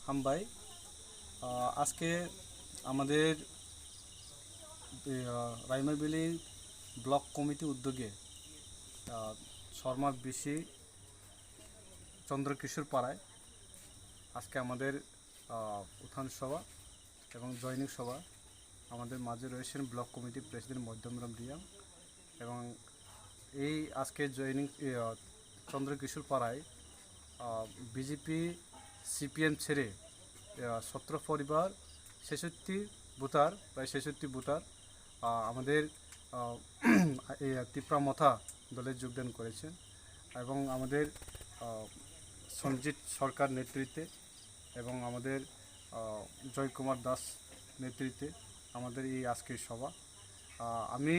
হাম ভাই, আজকে আমাদের রাইমাবিলি ব্লক কমিটি উদ্যোগে শর্মা বিশি চন্দ্রকিশোর পাড়ায় আজকে আমাদের উত্থান সভা এবং জয়নিং সভা আমাদের মাঝে রয়েছেন block committee president Madhyamgram Reang এবং এই আজকে জয়নিং চন্দ্রকিশোর পাড়ায় বিজেপি সিপিএম ছেড়ে 17 পরিবার 66 ভোটার প্রায় 66 ভোটার আমাদের এই তিপ্রা মথা দলে যোগদান করেছেন এবং আমাদের সঞ্জিত সরকার নেতৃত্বে এবং আমাদের জয়কুমার দাস নেতৃত্বে আমাদের এই আজকের সভা। আমি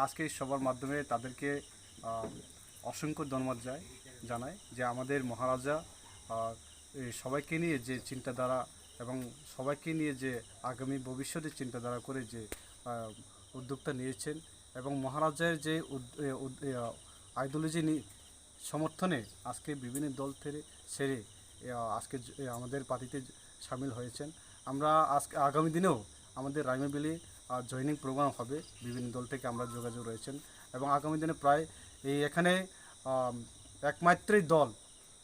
আজকে এই সভার মাধ্যমে তাদেরকে অসংখ্য ধন্যবাদ জানাই যে আমাদের মহারাজা সবাইকে নিয়ে যে চিন্তাধারা এবং সবাইকে নিয়ে যে আগামী ভবিষ্যতের চিন্তাধারা করে যে উদ্যোগটা নিয়েছেন এবং মহারাজার যে আইডিওলজি সমর্থনে আজকে বিভিন্ন দল ছেড়ে আজকে আমাদের পার্টিতে সামিল হয়েছেন। আমরা আজকে আগামী দিনেও আমাদের রাইমাবিলি জয়নিং প্রোগ্রাম হবে, বিভিন্ন দল থেকে আমরা যোগাযোগ রয়েছেন এবং আগামী দিনে প্রায় এখানে একমাত্রই দল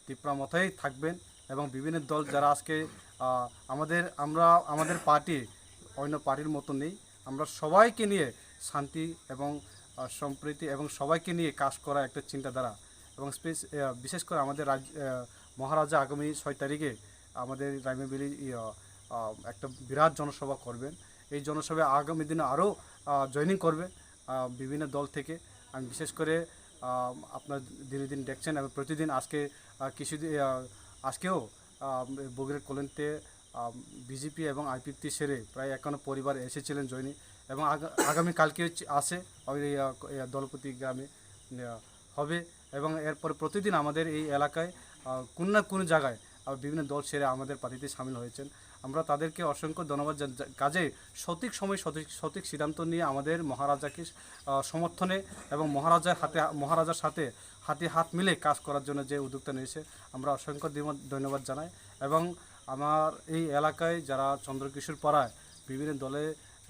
তিপ্রা মথাই থাকবেন এবং বিভিন্ন দল যারা আজকে আমাদের পার্টি অন্য পার্টির মতো নেই। আমরা সবাইকে নিয়ে শান্তি এবং সম্প্রীতি এবং সবাইকে নিয়ে কাজ করা একটা চিন্তাধারা এবং বিশেষ করে আমাদের মহারাজা আগামী 6 তারিখে আমাদের রাইমাবিলি একটা বিরাট জনসভা করবেন। এই জনসভায় আগামী দিনে আরও জয়েনিং করবে বিভিন্ন দল থেকে। আমি বিশেষ করে আপনার দিনে দিন দেখছেন এবং প্রতিদিন আজকেও বগুড়ার কলোনিতে বিজেপি এবং আইপিএফটি সেরে প্রায় 51 পরিবার এসেছিলেন জয়নিং এবং আগামীকালকে আসে ওই দলপতি গ্রামে হবে এবং এরপরে প্রতিদিন আমাদের এই এলাকায় কোনো না কোনো জায়গায় বিভিন্ন দল সেরে আমাদের পার্টিতে সামিল হয়েছেন। আমরা তাদেরকে অসংখ্য ধন্যবাদ কাজে সঠিক সময় সঠিক সিদ্ধান্ত নিয়ে আমাদের মহারাজাকে সমর্থনে এবং মহারাজার সাথে হাতে হাত মিলে কাজ করার জন্য যে উদ্যোগটা নিয়েছে আমরা অসংখ্য ধন্যবাদ জানাই এবং আমার এই এলাকায় যারা চন্দ্রকিশোর পাড়ায় বিভিন্ন দলে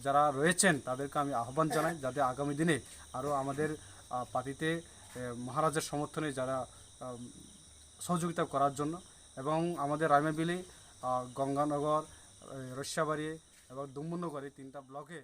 যারা রয়েছেন তাদেরকে আমি আহ্বান জানাই যাতে আগামী দিনে আরও আমাদের পার্টিতে মহারাজার সমর্থনে যারা সহযোগিতা করার জন্য এবং আমাদের রাইমাবিলি গঙ্গানগর রস্যাবাড়ি এবং ডুম্বুরনগর এই 3টা ব্লকে